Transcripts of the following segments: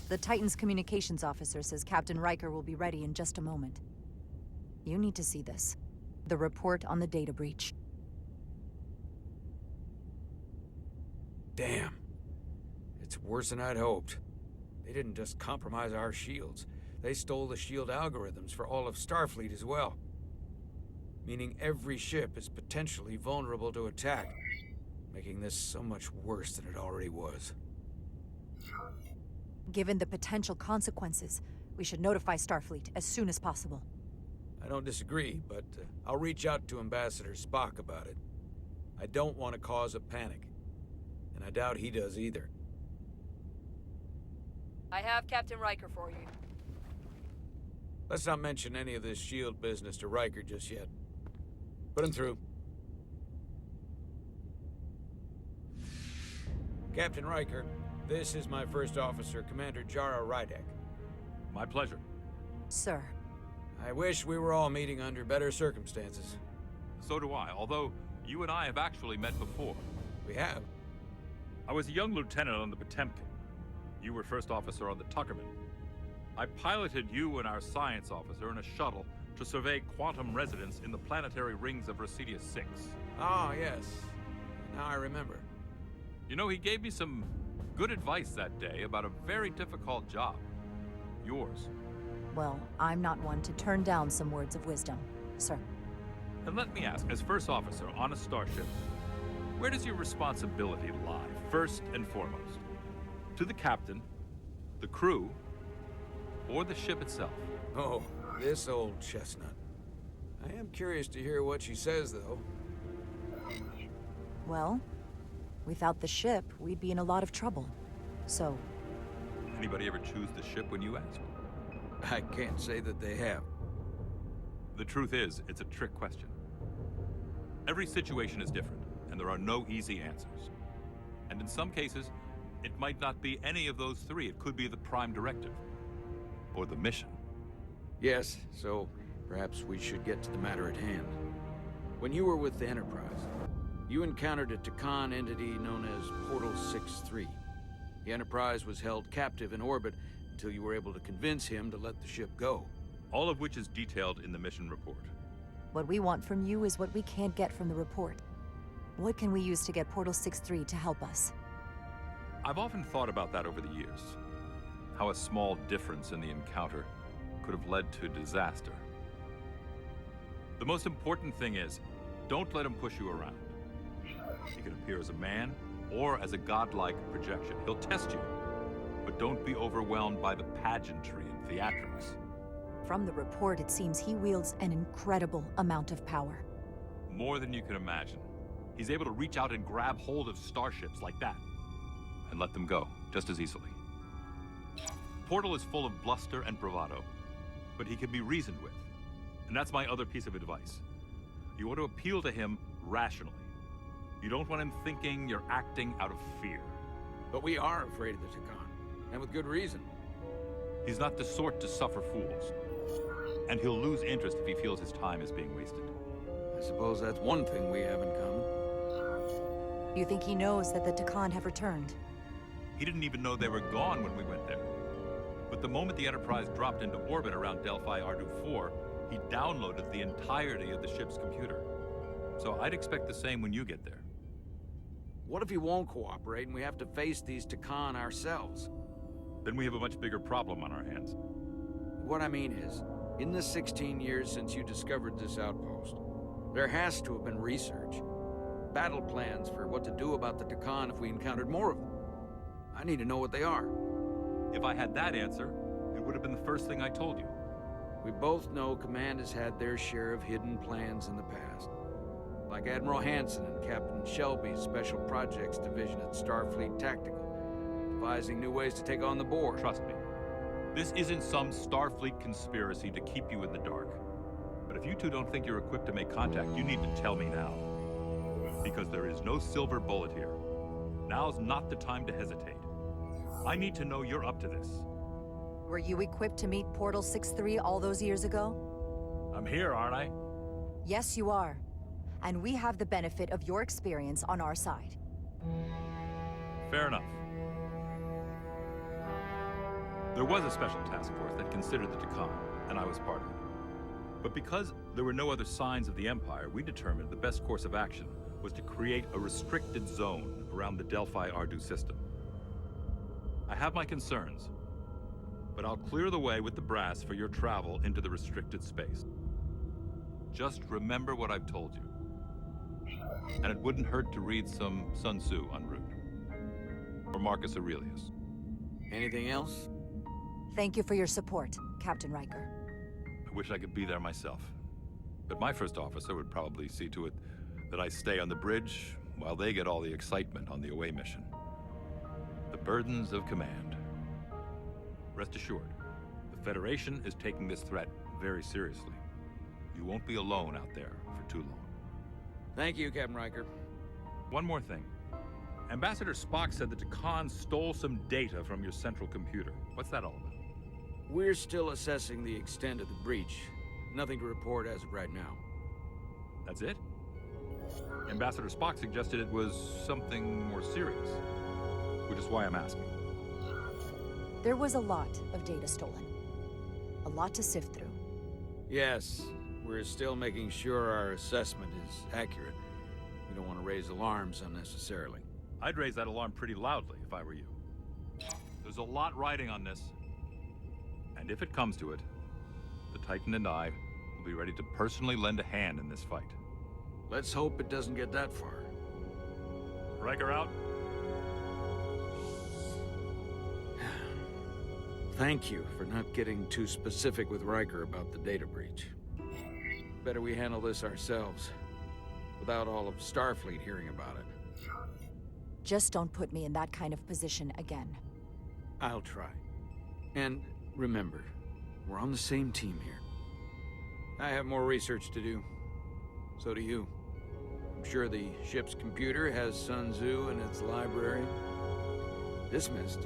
The Titan's communications officer says Captain Riker will be ready in just a moment. You need to see this. The report on the data breach. Damn. It's worse than I'd hoped. They didn't just compromise our shields. They stole the shield algorithms for all of Starfleet as well. Meaning every ship is potentially vulnerable to attack, making this so much worse than it already was. Given the potential consequences, we should notify Starfleet as soon as possible. I don't disagree, but I'll reach out to Ambassador Spock about it. I don't want to cause a panic, and I doubt he does either. I have Captain Riker for you. Let's not mention any of this shield business to Riker just yet. Put him through. Captain Riker, this is my first officer, Commander Jara Rydek. My pleasure. Sir. I wish we were all meeting under better circumstances. So do I, although you and I have actually met before. We have. I was a young lieutenant on the Potemkin. You were first officer on the Tuckerman. I piloted you and our science officer in a shuttle to survey quantum resonance in the planetary rings of Residius 6. Ah, yes. Now I remember. You know, he gave me some good advice that day about a very difficult job. Yours. Well, I'm not one to turn down some words of wisdom, sir. And let me ask, as first officer on a starship, where does your responsibility lie, first and foremost? To the captain, the crew, or the ship itself? Oh, this old chestnut. I am curious to hear what she says, though. Well, without the ship, we'd be in a lot of trouble. So... Anybody ever choose the ship when you asked? I can't say that they have. The truth is, it's a trick question. Every situation is different, and there are no easy answers. And in some cases, it might not be any of those three. It could be the prime directive. Or the mission. Yes, so perhaps we should get to the matter at hand. When you were with the Enterprise, you encountered a Takan entity known as Portal 6-3. The Enterprise was held captive in orbit until you were able to convince him to let the ship go. All of which is detailed in the mission report. what we want from you is what we can't get from the report. What can we use to get Portal 6-3 to help us? I've often thought about that over the years. How a small difference in the encounter could have led to disaster. The most important thing is, don't let him push you around. He can appear as a man or as a godlike projection. He'll test you, but don't be overwhelmed by the pageantry and theatrics. From the report, it seems he wields an incredible amount of power. More than you can imagine. He's able to reach out and grab hold of starships like that, and let them go just as easily. Portal is full of bluster and bravado, but he can be reasoned with. And that's my other piece of advice. You want to appeal to him rationally. You don't want him thinking you're acting out of fear. But we are afraid of the Takan, and with good reason. He's not the sort to suffer fools. And he'll lose interest if he feels his time is being wasted. I suppose that's one thing we have in common. You think he knows that the Takan have returned? He didn't even know they were gone when we went there. But the moment the Enterprise dropped into orbit around Delphi Ardu 4, he downloaded the entirety of the ship's computer. So I'd expect the same when you get there. What if he won't cooperate and we have to face these Takan ourselves? Then we have a much bigger problem on our hands. What I mean is, in the 16 years since you discovered this outpost, there has to have been research. Battle plans for what to do about the Takan if we encountered more of them. I need to know what they are. If I had that answer, it would have been the first thing I told you. We both know Command has had their share of hidden plans in the past. Like Admiral Hansen and Captain Shelby's Special Projects Division at Starfleet Tactical, devising new ways to take on the Borg. Trust me, this isn't some Starfleet conspiracy to keep you in the dark. But if you two don't think you're equipped to make contact, you need to tell me now. Because there is no silver bullet here. Now's not the time to hesitate. I need to know you're up to this. Were you equipped to meet Portal 6-3 all those years ago? I'm here, aren't I? Yes, you are. And we have the benefit of your experience on our side. Fair enough. There was a special task force that considered the Deccan, and I was part of it. But because there were no other signs of the Empire, we determined the best course of action was to create a restricted zone around the Delphi-Ardu system. I have my concerns, but I'll clear the way with the brass for your travel into the restricted space. Just remember what I've told you. And it wouldn't hurt to read some Sun Tzu en route. Or Marcus Aurelius. Anything else? Thank you for your support, Captain Riker. I wish I could be there myself. But my first officer would probably see to it that I stay on the bridge while they get all the excitement on the away mission. The burdens of command. Rest assured, the Federation is taking this threat very seriously. You won't be alone out there for too long. Thank you, Captain Riker. One more thing. Ambassador Spock said that Deccan stole some data from your central computer. What's that all about? We're still assessing the extent of the breach. Nothing to report as of right now. That's it? Ambassador Spock suggested it was something more serious, which is why I'm asking. There was a lot of data stolen. A lot to sift through. Yes, we're still making sure our assessment is accurate. We don't want to raise alarms unnecessarily. I'd raise that alarm pretty loudly if I were you. There's a lot riding on this. And if it comes to it, the Titan and I will be ready to personally lend a hand in this fight. Let's hope it doesn't get that far. Riker out. Thank you for not getting too specific with Riker about the data breach. Better we handle this ourselves, without all of Starfleet hearing about it. Just don't put me in that kind of position again. I'll try. And remember, we're on the same team here. I have more research to do. So do you. I'm sure the ship's computer has Sun Tzu in its library. Dismissed.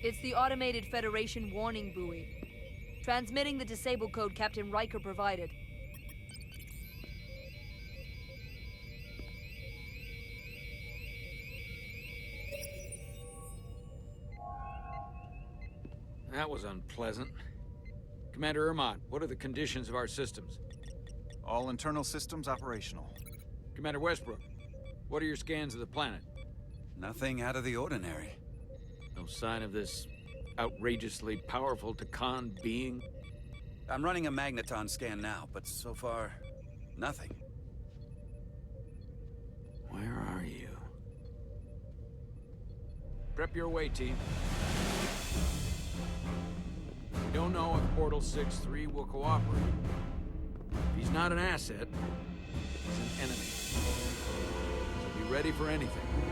It's the automated Federation warning buoy. Transmitting the disable code Captain Riker provided. That was unpleasant. Commander Ermont, what are the conditions of our systems? All internal systems operational. Commander Westbrook, what are your scans of the planet? Nothing out of the ordinary. No sign of this outrageously powerful Deccan being? I'm running a magneton scan now, but so far, nothing. Where are you? Prep your way, team. We don't know if Portal 6-3 will cooperate. If he's not an asset, he's an enemy. So be ready for anything.